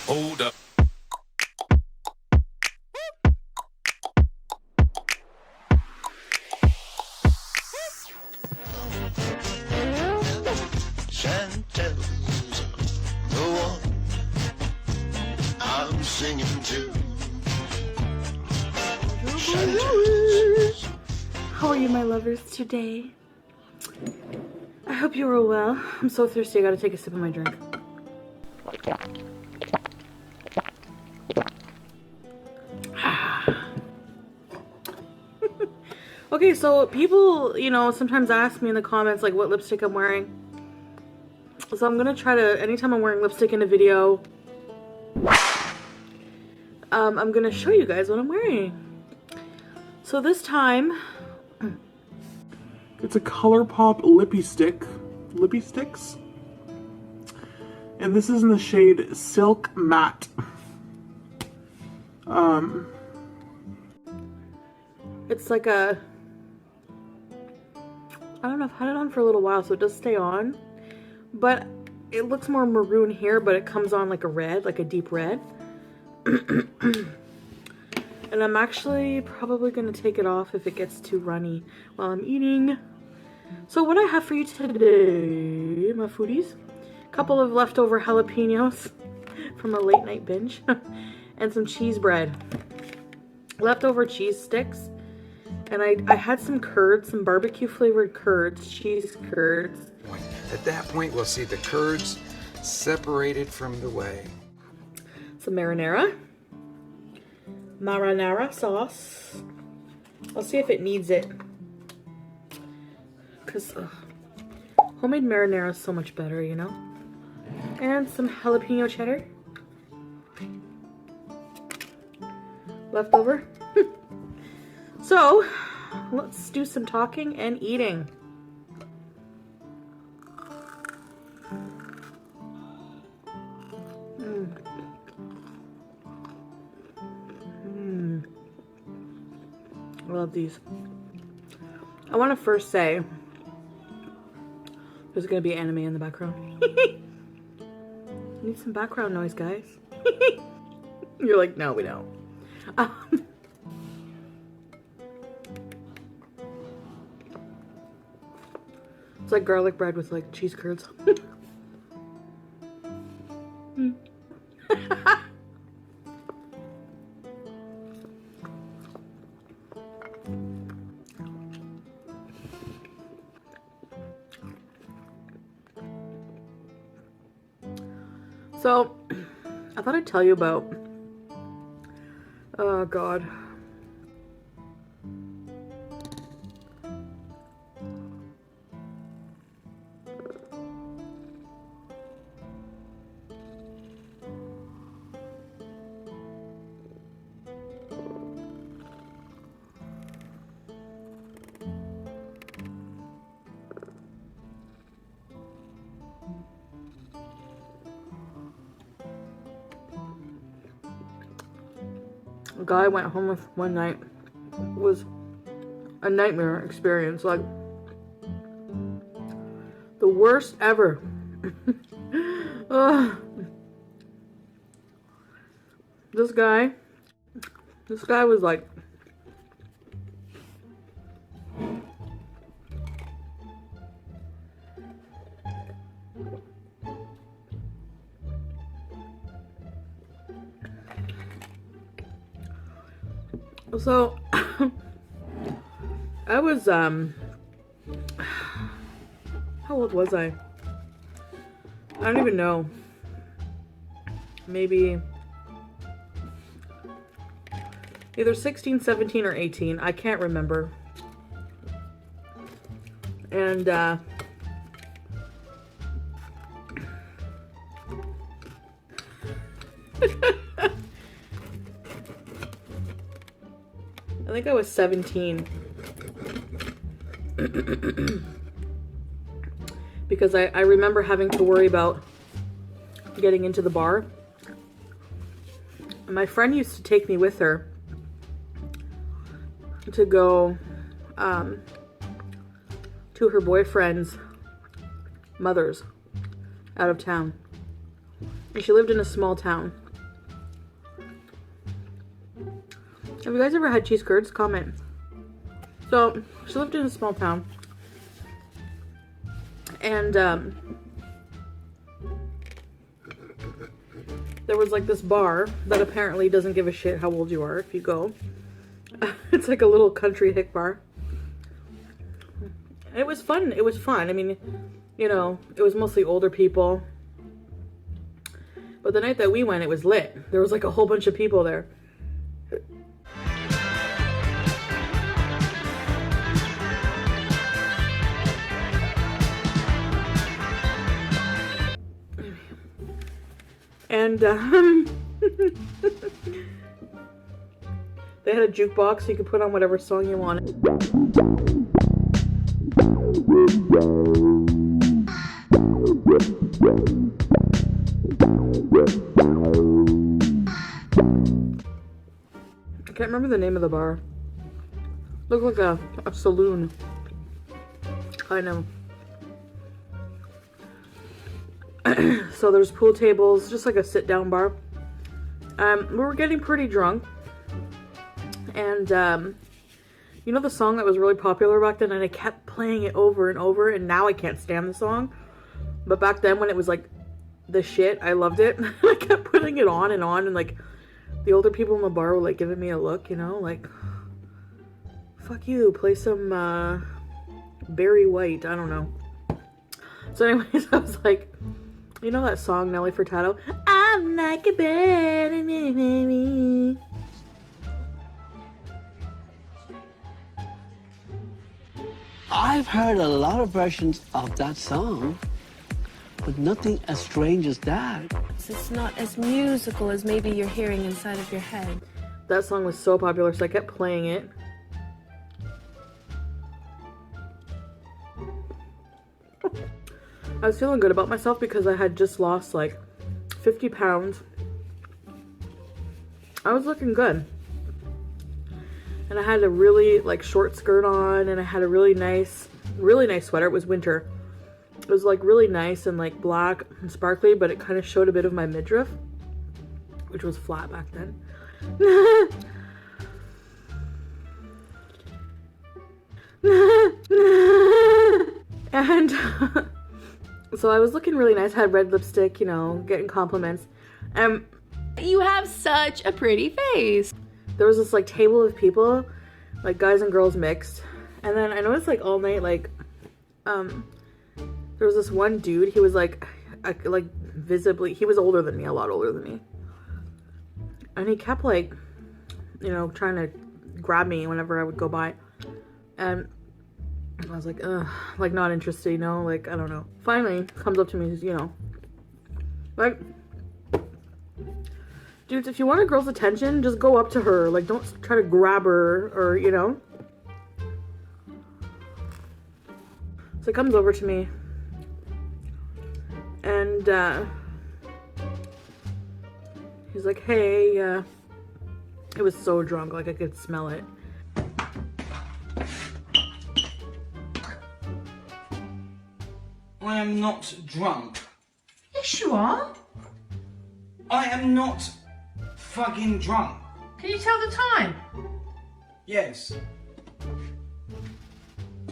Hold up. Chantal's the one I'm singing to. Chantal's. How are you, my lovers, today? I hope you are well. I'm so thirsty, I gotta take a sip of my drink. Okay, so people, you know, sometimes ask me in the comments, like, what lipstick I'm wearing. So I'm gonna try to, anytime I'm wearing lipstick in a video, I'm gonna show you guys what I'm wearing. So this time, it's a ColourPop lippy sticks, and this is in the shade Silk Matte. It's like a, I don't know, I've had it on for a little while, so it does stay on, but it looks more maroon here, but it comes on like a red, like a deep red. And I'm actually probably going to take it off if it gets too runny while I'm eating. So what I have for you today, my foodies, a couple of leftover jalapenos from a late night binge, and some cheese bread. Leftover cheese sticks. And I had some curds, some barbecue flavored curds, cheese curds. At that point, we'll see the curds separated from the whey. Some marinara sauce. I'll see if it needs it, because homemade marinara is so much better, you know. And some jalapeno cheddar leftover. So let's do some talking and eating. I love these. I want to first say there's going to be anime in the background. Need some background noise, guys. You're like, no, we don't. It's like garlic bread with like cheese curds. So, I thought I'd tell you about, oh God. A guy I went home with one night was a nightmare experience, like the worst ever. This guy was like, so I was how old was I? I don't even know. Maybe either 16, 17, or 18. I can't remember. And I think I was 17. Because I remember having to worry about getting into the bar. My friend used to take me with her to go to her boyfriend's mother's out of town. And she lived in a small town. Have you guys ever had cheese curds? Comment. So, she lived in a small town. And, there was like this bar that apparently doesn't give a shit how old you are if you go. It's like a little country hick bar. It was fun. It was fun. I mean, you know, it was mostly older people. But the night that we went, it was lit. There was like a whole bunch of people there. And they had a jukebox so you could put on whatever song you wanted. I can't remember the name of the bar. Looked like a saloon. I know. So there's pool tables, just like a sit-down bar. We were getting pretty drunk. And, you know the song that was really popular back then? And I kept playing it over and over, and now I can't stand the song. But back then, when it was, like, the shit, I loved it. I kept putting it on, and, like, the older people in the bar were, like, giving me a look, you know? Like, fuck you, play some, Barry White, I don't know. So anyways, I was like... You know that song, Nelly Furtado? I'm like a baby. I've heard a lot of versions of that song, but nothing as strange as that. It's not as musical as maybe you're hearing inside of your head. That song was so popular, so I kept playing it. I was feeling good about myself because I had just lost like 50 pounds. I was looking good. And I had a really like short skirt on, and I had a really nice sweater. It was winter. It was like really nice and like black and sparkly, but it kind of showed a bit of my midriff, which was flat back then. And so I was looking really nice, had red lipstick, you know, getting compliments. You have such a pretty face. There was this like table of people, like guys and girls mixed. And then I noticed like all night, like, there was this one dude, he was like visibly, he was older than me, a lot older than me. And he kept like, you know, trying to grab me whenever I would go by. And I was like, ugh, like not interested, you know, like, I don't know. Finally, comes up to me, you know, like, dudes, if you want a girl's attention, just go up to her. Like, don't try to grab her or, you know. So he comes over to me. And, he's like, hey, it was so drunk, like I could smell it. I am not drunk. Yes, you are. I am not fucking drunk. Can you tell the time? Yes.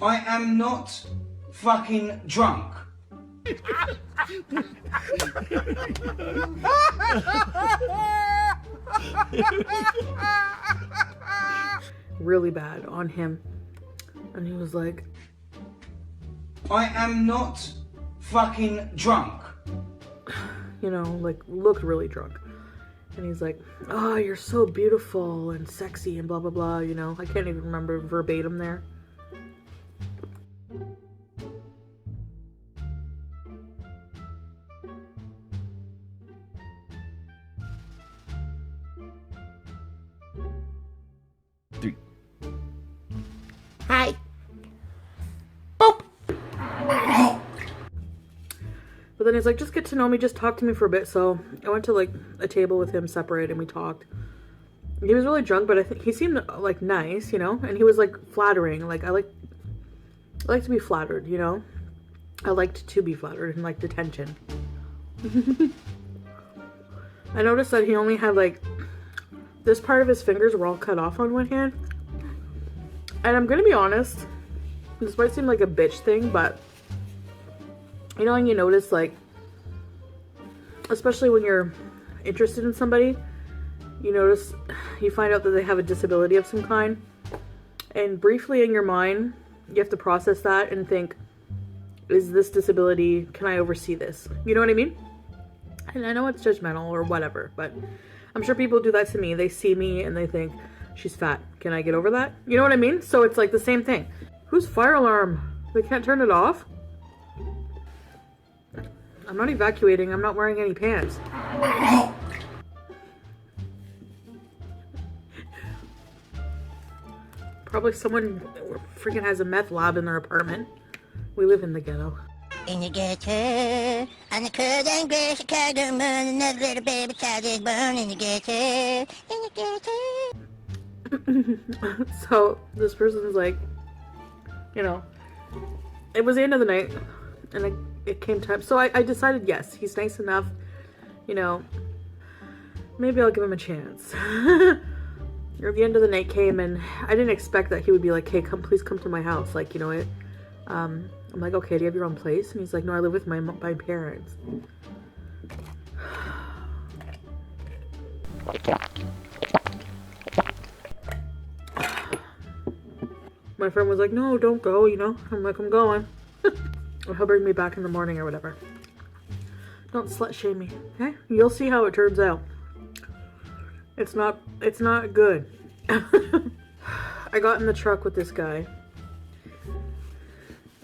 I am not fucking drunk. Really bad on him. And he was like, I am not fucking drunk. you know, like looked really drunk. And he's like, oh, you're so beautiful and sexy and blah, blah, blah, you know. I can't even remember verbatim there. Hi. But then he's like, just get to know me, just talk to me for a bit. So I went to like a table with him separate and we talked. He was really drunk, but I think he seemed like nice, you know, and he was like flattering. Like I like to be flattered, you know. I liked to be flattered and liked attention. I noticed that he only had like this part of his fingers were all cut off on one hand. And I'm gonna be honest, this might seem like a bitch thing, but you know when you notice, like, especially when you're interested in somebody, you find out that they have a disability of some kind, and briefly in your mind you have to process that and think, is this disability, can I oversee this? You know what I mean? And I know it's judgmental or whatever, but I'm sure people do that to me. They see me and they think, she's fat, can I get over that? You know what I mean? So it's like the same thing. Whose fire alarm? They can't turn it off? I'm not evacuating, I'm not wearing any pants. Probably someone freaking has a meth lab in their apartment. We live in the ghetto. In the ghetto, on the cold and gray Chicago moon, another little baby child is born in the ghetto, in the ghetto. So this person's like, you know, it was the end of the night, and it came time. So I decided, yes, he's nice enough, you know, maybe I'll give him a chance. Or the end of the night came, and I didn't expect that he would be like, hey, please come to my house. Like, you know, I'm like, okay, do you have your own place? And he's like, no, I live with my parents. My friend was like, no, don't go, you know. I'm like, I'm going. Or he'll bring me back in the morning or whatever. Don't slut shame me, okay? You'll see how it turns out. It's not good. I got in the truck with this guy.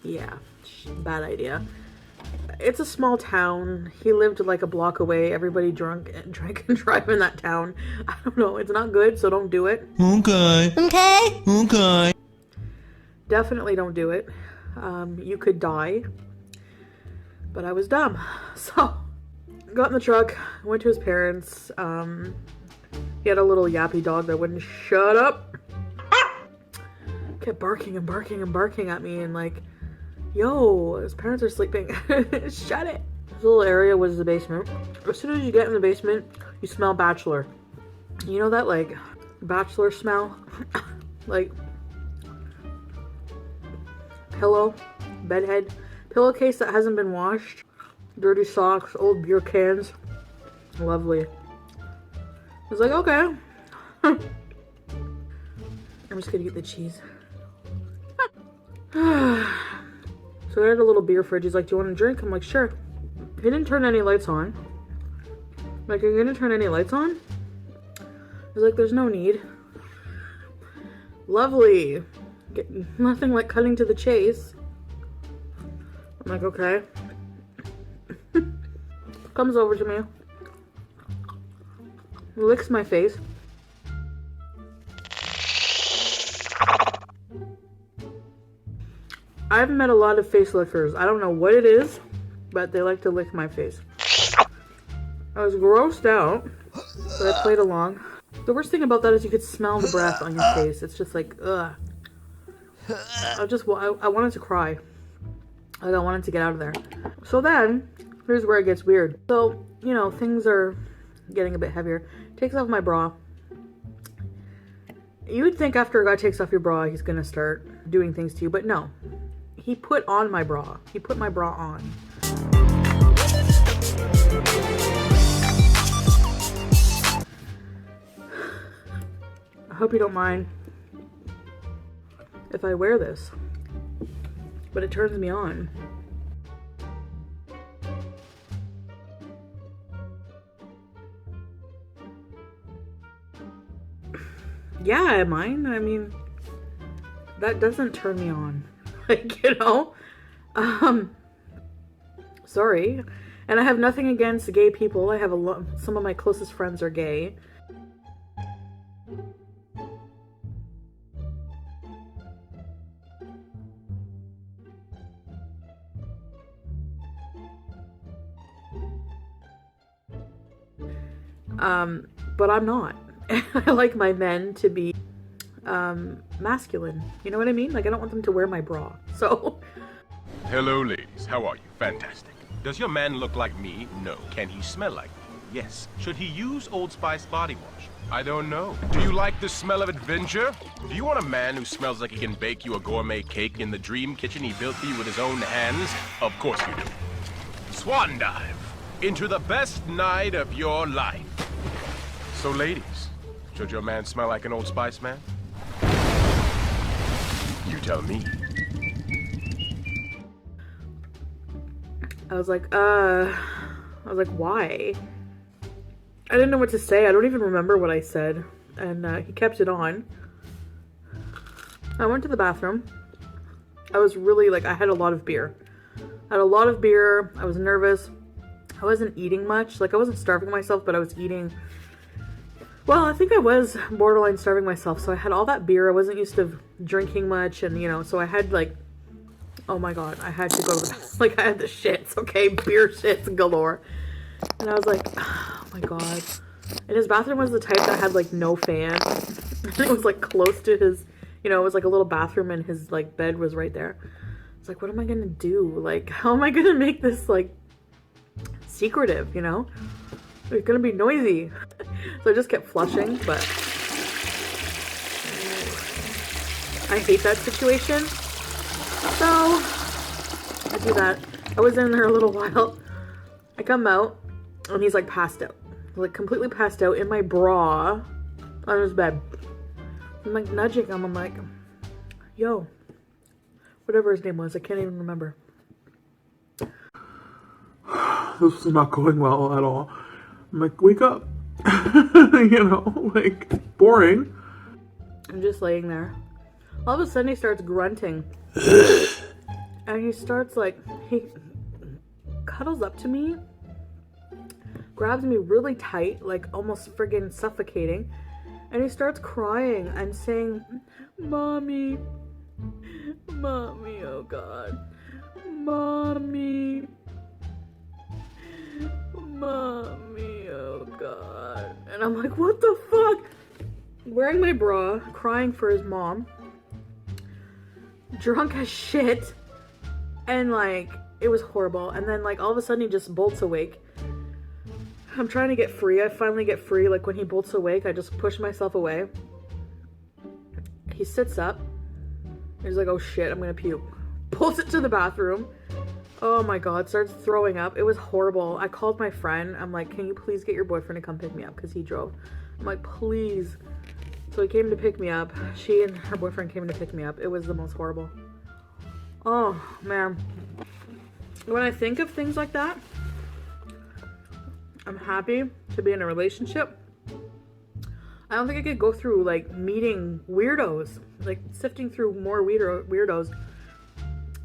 Yeah, bad idea. It's a small town. He lived like a block away. Everybody drank and drive in that town. I don't know. It's not good, so don't do it. Okay. Okay. Okay. Definitely don't do it. You could die. But I was dumb. So, got in the truck, went to his parents. He had a little yappy dog that wouldn't shut up. Kept barking and barking and barking at me, and like, yo, his parents are sleeping. Shut it. This little area was the basement. As soon as you get in the basement, you smell bachelor. You know that, like, bachelor smell? Like, pillow, bedhead, pillowcase that hasn't been washed, dirty socks, old beer cans. Lovely. I was like, okay. I'm just gonna eat the cheese. So I had a little beer fridge. He's like, do you want a drink? I'm like, sure. He didn't turn any lights on. I'm like, are you gonna turn any lights on? He's like, there's no need. Lovely. Nothing like cutting to the chase. I'm like, okay. Comes over to me. Licks my face. I've met a lot of face lickers. I don't know what it is, but they like to lick my face. I was grossed out, but I played along. The worst thing about that is you could smell the breath on your face. It's just like, ugh. I wanted to cry. Like, I wanted to get out of there. So then, here's where it gets weird. So, you know, things are getting a bit heavier. Takes off my bra. You would think after a guy takes off your bra, he's gonna start doing things to you, but no. He put on my bra. He put my bra on. I hope you don't mind if I wear this, but it turns me on. Yeah, I mind. I mean, that doesn't turn me on. Like, you know? Sorry. And I have nothing against gay people. I have some of my closest friends are gay. But I'm not. I like my men to be masculine. You know what I mean? Like, I don't want them to wear my bra. So. Hello, ladies. How are you? Fantastic. Does your man look like me? No. Can he smell like me? Yes. Should he use Old Spice body wash? I don't know. Do you like the smell of adventure? Do you want a man who smells like he can bake you a gourmet cake in the dream kitchen he built for you with his own hands? Of course you do. Swan dive into the best night of your life. So ladies, should your man smell like an Old Spice man? You tell me. I was like, why? I didn't know what to say. I don't even remember what I said. And he kept it on. I went to the bathroom. I was really like, I had a lot of beer. I was nervous. I wasn't eating much. Like, I wasn't starving myself, but I was eating. Well, I think I was borderline starving myself. So I had all that beer. I wasn't used to drinking much. And, you know, so I had like, oh my God, I had to go to the bathroom. Like, I had the shits, okay? Beer shits galore. And I was like, oh my God. And his bathroom was the type that had like no fan. And it was like close to his, you know, it was like a little bathroom and his like bed was right there. I was like, what am I gonna do? Like, how am I gonna make this like secretive, you know? It's gonna be noisy. So I just kept flushing, but I hate that situation. So I do that. I was in there a little while. I come out and he's like passed out. Like completely passed out in my bra on his bed. I'm like nudging him. I'm like, yo, whatever his name was. I can't even remember. This is not going well at all. I'm like, wake up. You know, like, boring. I'm just laying there. All of a sudden he starts grunting. And he starts like, he cuddles up to me, grabs me really tight, like almost friggin' suffocating. And he starts crying and saying, Mommy, Mommy, oh God, Mommy, Mommy, oh God. And I'm like, what the fuck? Wearing my bra, crying for his mom, drunk as shit, and like, it was horrible. And then like all of a sudden he just bolts awake. I'm trying to get free. I finally get free. Like when he bolts awake, I just push myself away. He sits up. He's like, oh shit, I'm gonna puke. Pulls it to the bathroom. Oh my God, starts throwing up. It was horrible. I called my friend. I'm like, can you please get your boyfriend to come pick me up? Because he drove. I'm like, please. So he came to pick me up. She and her boyfriend came to pick me up. It was the most horrible. Oh man. When I think of things like that, I'm happy to be in a relationship. I don't think I could go through like meeting weirdos, like sifting through more weirdos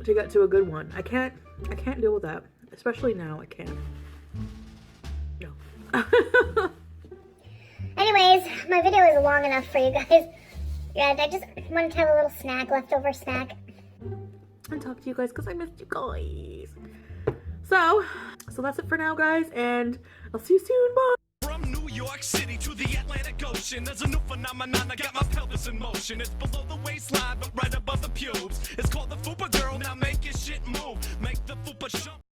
to get to a good one. I can't deal with that, especially now. I can't. No. Anyways, my video is long enough for you guys. Yeah, I just wanted to have a little snack, leftover snack. And talk to you guys because I missed you guys. So that's it for now, guys, and I'll see you soon. Bye. From New York City to the Atlantic Ocean, there's a new phenomenon. I got my pelvis in motion. It's below the waistline, but right above the pubes. It's called the Fupa Girl. Now make your shit move. Make the Fupa jump.